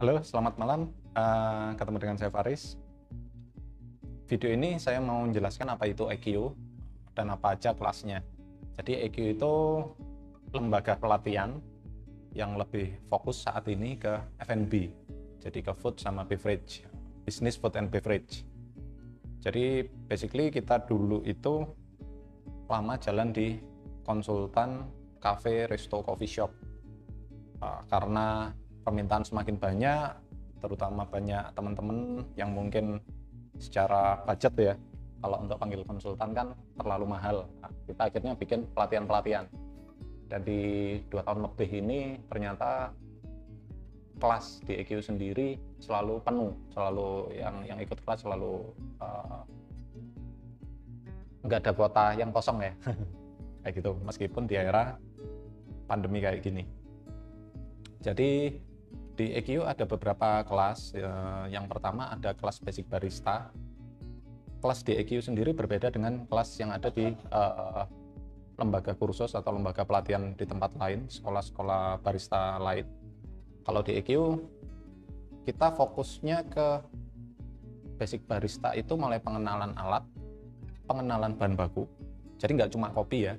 Halo, selamat malam. Ketemu dengan saya Faris. Video ini saya mau menjelaskan apa itu EQ dan apa aja kelasnya. Jadi EQ itu lembaga pelatihan yang lebih fokus saat ini ke F&B, jadi ke food sama beverage, business food and beverage. Jadi basically kita dulu itu lama jalan di konsultan cafe, resto, coffee shop. Karena permintaan semakin banyak, terutama banyak teman-teman yang mungkin secara budget ya, kalau untuk panggil konsultan kan terlalu mahal. Nah, kita akhirnya bikin pelatihan-pelatihan. Dan di 2 tahun lebih ini ternyata kelas di EQ sendiri selalu penuh, selalu yang ikut kelas selalu nggak ada kuota yang kosong ya. Kayak gitu, meskipun di era pandemi kayak gini. Jadi di EQ ada beberapa kelas. Yang pertama ada kelas basic barista. Kelas di EQ sendiri berbeda dengan kelas yang ada di lembaga kursus atau lembaga pelatihan di tempat lain, sekolah-sekolah barista lain. Kalau di EQ kita fokusnya ke basic barista itu mulai pengenalan alat, pengenalan bahan baku. Jadi nggak cuma kopi ya,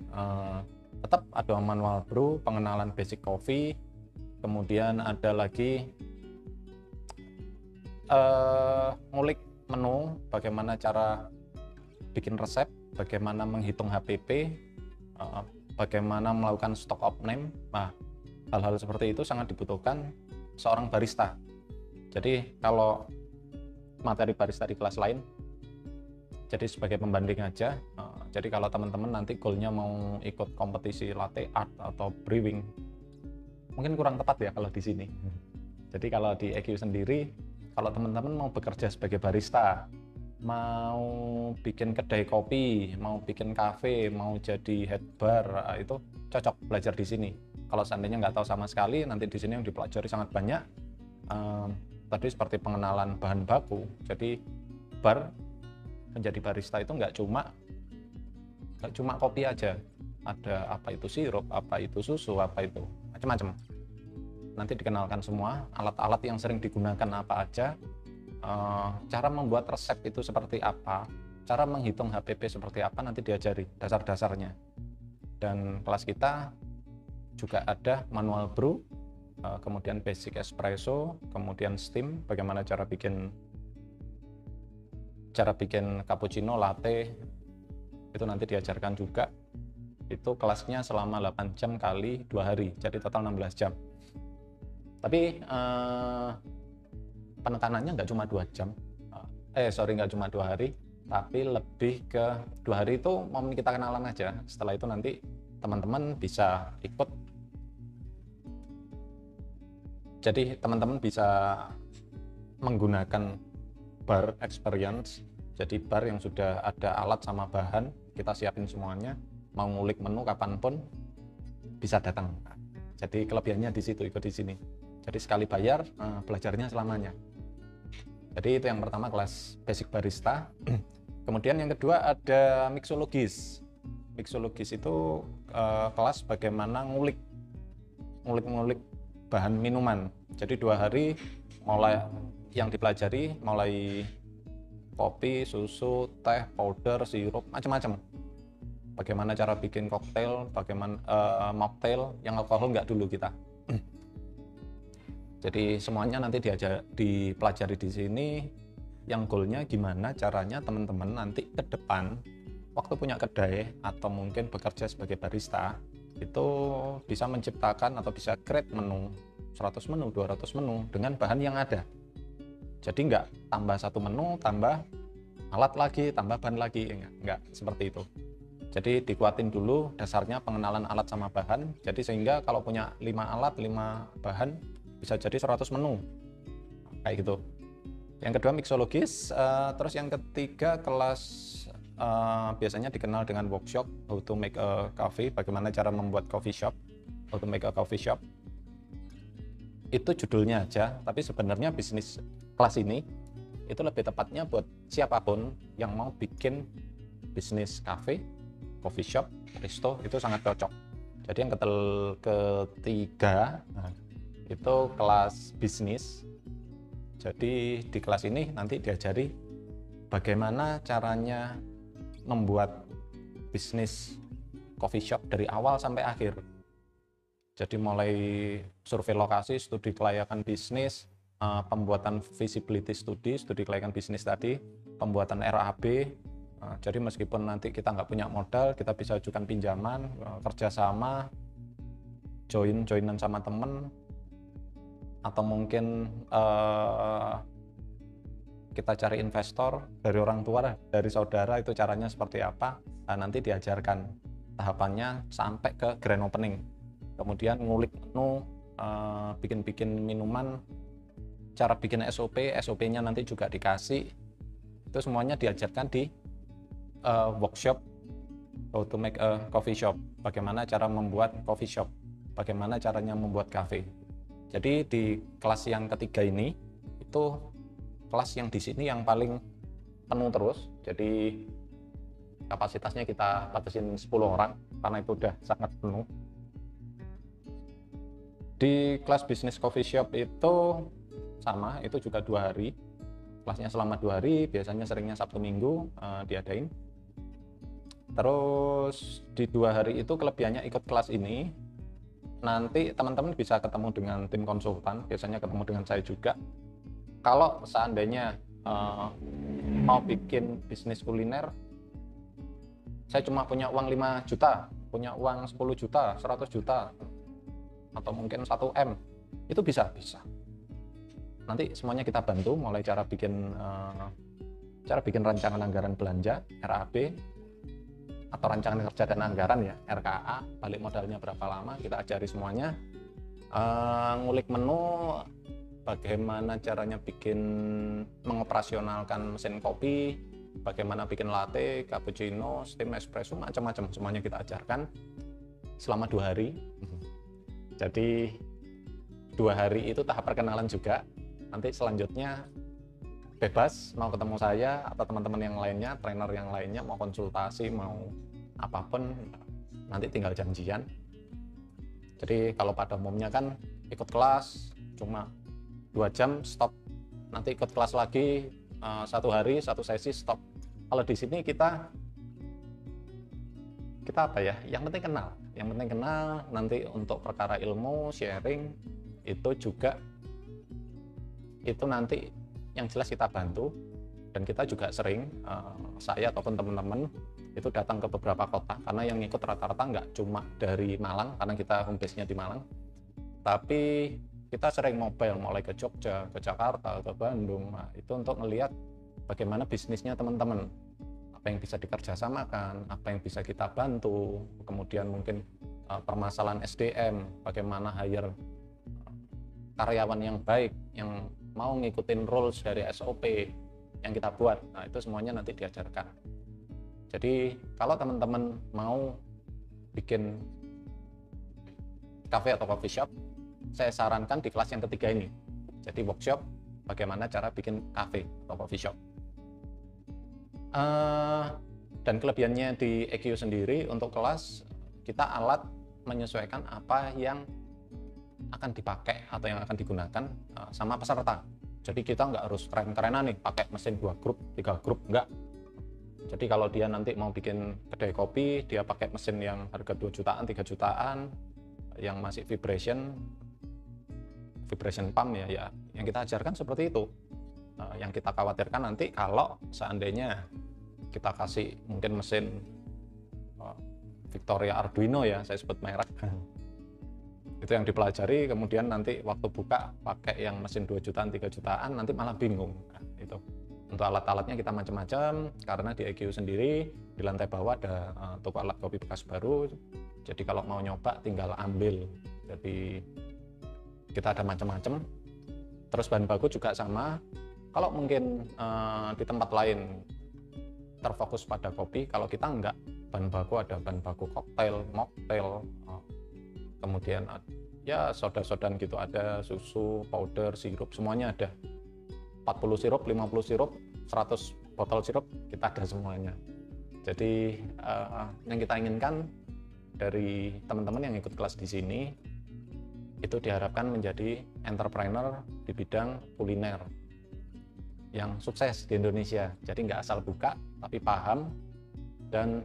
tetap ada manual brew, pengenalan basic coffee. Kemudian ada lagi ngulik menu, bagaimana cara bikin resep, bagaimana menghitung HPP, bagaimana melakukan stock of name. Nah, hal-hal seperti itu sangat dibutuhkan seorang barista. Jadi kalau materi barista di kelas lain, jadi sebagai pembanding aja. Jadi kalau teman-teman nanti goalnya mau ikut kompetisi latte art atau brewing, mungkin kurang tepat ya kalau di sini. Jadi kalau di EQ sendiri, kalau teman-teman mau bekerja sebagai barista, mau bikin kedai kopi, mau bikin kafe, mau jadi head bar, itu cocok belajar di sini. Kalau seandainya nggak tahu sama sekali, nanti di sini yang dipelajari sangat banyak. Tadi seperti pengenalan bahan baku. Jadi bar menjadi barista itu nggak cuma kopi aja. Ada apa itu sirup, apa itu susu, apa itu macam-macam. Nanti dikenalkan semua alat-alat yang sering digunakan apa aja, cara membuat resep itu seperti apa, cara menghitung HPP seperti apa, nanti diajari dasar-dasarnya. Dan kelas kita juga ada manual brew, kemudian basic espresso, kemudian steam, bagaimana cara bikin cappuccino, latte, itu nanti diajarkan juga. Itu kelasnya selama 8 jam kali 2 hari, jadi total 16 jam. Tapi penekanannya nggak cuma 2 jam, nggak cuma 2 hari, tapi lebih ke 2 hari itu momen kita kenalan aja. Setelah itu nanti teman-teman bisa ikut. Jadi teman-teman bisa menggunakan bar experience, jadi bar yang sudah ada alat sama bahan, kita siapin semuanya, mau ngulik menu kapanpun bisa datang. Jadi kelebihannya di situ, ikut di sini. Jadi sekali bayar, belajarnya selamanya. Jadi itu yang pertama, kelas basic barista. Kemudian yang kedua ada mixologis. Mixologis itu kelas bagaimana ngulik bahan minuman. Jadi 2 hari mulai yang dipelajari mulai kopi, susu, teh, powder, sirup, macam-macam. Bagaimana cara bikin koktail, bagaimana mocktail yang alkohol nggak dulu kita. Jadi semuanya nanti dipelajari di sini. Yang goalnya gimana caranya teman-teman nanti ke depan waktu punya kedai atau mungkin bekerja sebagai barista itu bisa menciptakan atau bisa create menu 100 menu, 200 menu dengan bahan yang ada. Jadi nggak tambah satu menu, tambah alat lagi, tambah bahan lagi, nggak seperti itu. Jadi dikuatin dulu dasarnya pengenalan alat sama bahan, jadi sehingga kalau punya 5 alat, 5 bahan bisa jadi 100 menu, kayak gitu. Yang kedua mixologis, terus yang ketiga kelas biasanya dikenal dengan workshop, how to make a coffee, bagaimana cara membuat coffee shop, how to make a coffee shop. Itu judulnya aja, tapi sebenarnya bisnis kelas ini itu lebih tepatnya buat siapapun yang mau bikin bisnis cafe, coffee shop, resto, itu sangat cocok. Jadi yang ketiga itu kelas bisnis. Jadi di kelas ini nanti diajari bagaimana caranya membuat bisnis coffee shop dari awal sampai akhir. Jadi mulai survei lokasi, studi kelayakan bisnis, pembuatan feasibility study, studi kelayakan bisnis tadi, pembuatan RAB. Jadi meskipun nanti kita nggak punya modal, kita bisa ajukan pinjaman, kerjasama, joinan sama temen, atau mungkin kita cari investor dari orang tua, dari saudara, itu caranya seperti apa. Nanti diajarkan tahapannya sampai ke grand opening. Kemudian ngulik menu, bikin minuman, cara bikin SOP-nya nanti juga dikasih. Itu semuanya diajarkan di workshop How to make a coffee shop. Bagaimana cara membuat coffee shop, bagaimana caranya membuat cafe. Jadi di kelas yang ketiga ini, itu kelas yang di sini yang paling penuh terus. Jadi kapasitasnya kita batasin 10 orang karena itu udah sangat penuh. Di kelas bisnis coffee shop itu sama, itu juga 2 hari. Kelasnya selama 2 hari, biasanya seringnya Sabtu Minggu diadain. Terus di 2 hari itu kelebihannya ikut kelas ini, nanti teman-teman bisa ketemu dengan tim konsultan, biasanya ketemu dengan saya juga. Kalau seandainya mau bikin bisnis kuliner, saya cuma punya uang 5 juta, punya uang 10 juta, 100 juta, atau mungkin 1 M, itu bisa. Nanti semuanya kita bantu, mulai cara bikin rancangan anggaran belanja RAB, atau rancangan kerja dan anggaran ya RKA, balik modalnya berapa lama, kita ajari semuanya. Ngulik menu, bagaimana caranya mengoperasionalkan mesin kopi, bagaimana bikin latte, cappuccino, steam, espresso, macam-macam, semuanya kita ajarkan selama 2 hari. Jadi 2 hari itu tahap perkenalan juga. Nanti selanjutnya bebas mau ketemu saya atau teman-teman yang lainnya, trainer yang lainnya, mau konsultasi, mau apapun, nanti tinggal janjian. Jadi kalau pada umumnya kan ikut kelas cuma 2 jam stop, nanti ikut kelas lagi 1 hari 1 sesi stop. Kalau di sini kita apa ya, yang penting kenal, nanti untuk perkara ilmu sharing itu juga, itu nanti yang jelas kita bantu. Dan kita juga sering, saya ataupun teman-teman itu datang ke beberapa kota, karena yang ikut rata-rata nggak cuma dari Malang, karena kita home base-nya di Malang, tapi kita sering mobile, mulai ke Jogja, ke Jakarta, ke Bandung. Nah, itu untuk melihat bagaimana bisnisnya teman-teman, apa yang bisa dikerjasamakan, apa yang bisa kita bantu, kemudian mungkin permasalahan SDM, bagaimana hire karyawan yang baik, yang mau ngikutin rules dari SOP yang kita buat. Nah, itu semuanya nanti diajarkan. Jadi kalau teman-teman mau bikin cafe atau coffee shop, saya sarankan di kelas yang ketiga ini. Jadi workshop bagaimana cara bikin cafe atau coffee shop. Dan kelebihannya di EQ sendiri, untuk kelas kita alat menyesuaikan apa yang akan dipakai atau yang akan digunakan sama peserta. Jadi kita nggak harus keren-kerenan nih pakai mesin 2 grup, 3 grup, enggak. Jadi kalau dia nanti mau bikin kedai kopi, dia pakai mesin yang harga 2 jutaan, 3 jutaan, yang masih vibration pump ya, yang kita ajarkan seperti itu. Yang kita khawatirkan nanti kalau seandainya kita kasih mungkin mesin Victoria Arduino ya, saya sebut merek, itu yang dipelajari, kemudian nanti waktu buka pakai yang mesin 2 jutaan, 3 jutaan, nanti malah bingung. Nah, itu untuk alat-alatnya kita macam-macam, karena di EQ sendiri di lantai bawah ada toko alat kopi bekas baru, jadi kalau mau nyoba tinggal ambil. Jadi kita ada macam-macam. Terus bahan baku juga sama. Kalau mungkin di tempat lain terfokus pada kopi, kalau kita enggak, bahan baku ada bahan baku koktail, mocktail, kemudian ya soda-sodan gitu, ada susu, powder, sirup, semuanya ada. 40 sirup, 50 sirup, 100 botol sirup, kita ada semuanya. Jadi yang kita inginkan dari teman-teman yang ikut kelas di sini itu diharapkan menjadi entrepreneur di bidang kuliner. yang sukses di Indonesia. Jadi nggak asal buka, tapi paham dan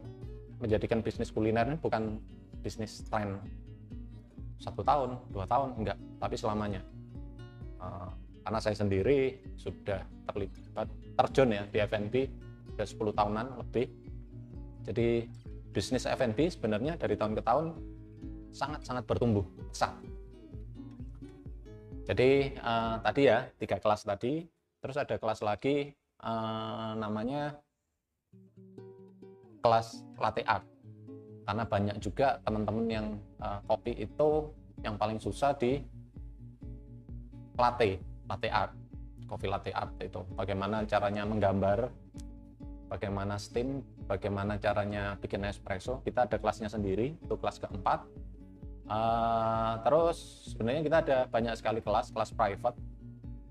menjadikan bisnis kuliner ini bukan bisnis tren 1 tahun, 2 tahun, enggak, tapi selamanya. Karena saya sendiri sudah terjun ya di F&B sudah 10 tahunan lebih. Jadi bisnis F&B sebenarnya dari tahun ke tahun sangat-sangat bertumbuh pesat. Jadi tadi ya 3 kelas tadi, terus ada kelas lagi namanya kelas latte art. Karena banyak juga teman-teman yang kopi itu yang paling susah di latte art, coffee latte art itu. Bagaimana caranya menggambar, bagaimana steam, bagaimana caranya bikin espresso. Kita ada kelasnya sendiri, itu kelas keempat. Terus sebenarnya kita ada banyak sekali kelas private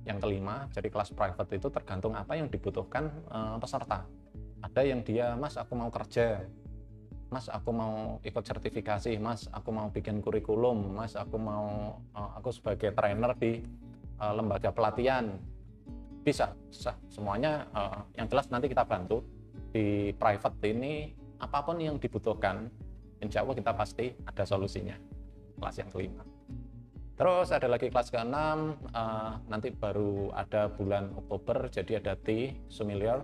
yang kelima. Jadi kelas private itu tergantung apa yang dibutuhkan peserta. Ada yang dia, Mas aku mau kerja, Mas aku mau ikut sertifikasi, Mas aku mau bikin kurikulum, Mas aku mau aku sebagai trainer di lembaga pelatihan. Bisa semuanya, yang jelas nanti kita bantu di private ini. Apapun yang dibutuhkan, insya Allah kita pasti ada solusinya. Kelas yang kelima. Terus ada lagi kelas keenam, nanti baru ada bulan Oktober, jadi ada tea sommelier,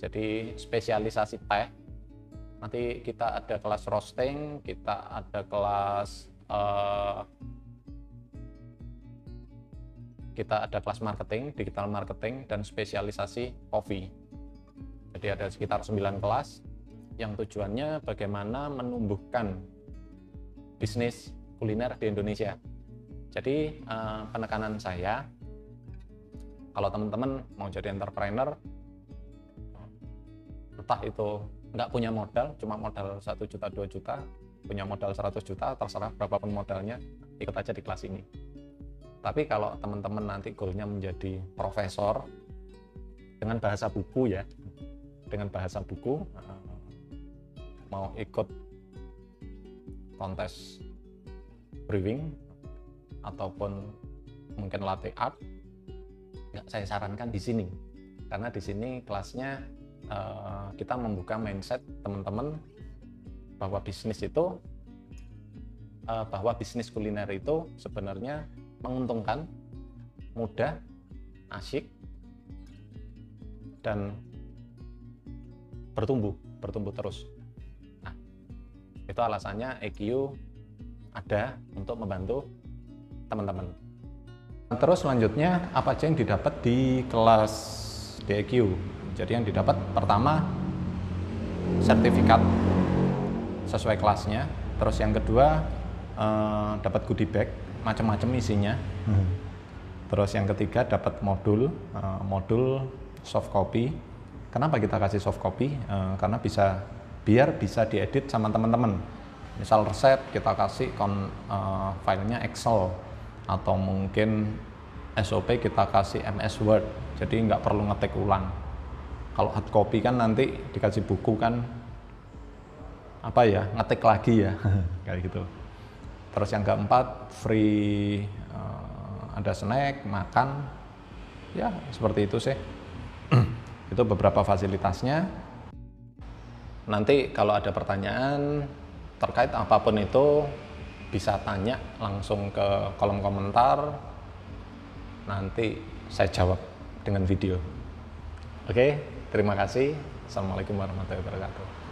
jadi spesialisasi teh. Nanti kita ada kelas roasting, kita ada kelas marketing, digital marketing, dan spesialisasi kopi. Jadi ada sekitar 9 kelas yang tujuannya bagaimana menumbuhkan bisnis kuliner di Indonesia. Jadi penekanan saya, kalau teman-teman mau jadi entrepreneur, entah itu nggak punya modal, cuma modal 1 juta, 2 juta, punya modal 100 juta, terserah berapapun modalnya, ikut aja di kelas ini. Tapi kalau teman-teman nanti goalnya menjadi profesor, dengan bahasa buku ya, dengan bahasa buku, mau ikut kontes brewing ataupun mungkin latte art, nggak saya sarankan di sini, karena di sini kelasnya kita membuka mindset teman-teman bahwa bisnis kuliner itu sebenarnya menguntungkan, mudah, asyik, dan bertumbuh terus. Nah, itu alasannya EQ ada untuk membantu teman-teman. Terus selanjutnya apa aja yang didapat di kelas DEQ? Jadi yang didapat pertama sertifikat sesuai kelasnya. Terus yang kedua dapat goodie bag macam-macam isinya. Terus yang ketiga dapat modul soft copy. Kenapa kita kasih soft copy? Karena biar bisa diedit sama teman-teman. Misal resep kita kasih filenya Excel, atau mungkin SOP kita kasih MS Word, jadi nggak perlu ngetik ulang. Kalau hard copy kan nanti dikasih buku kan ngetik lagi ya kayak gitu. Terus yang keempat free, ada snack, makan, ya seperti itu sih. Itu beberapa fasilitasnya. Nanti kalau ada pertanyaan terkait apapun itu bisa tanya langsung ke kolom komentar, nanti saya jawab dengan video. Oke, terima kasih. Assalamualaikum warahmatullahi wabarakatuh.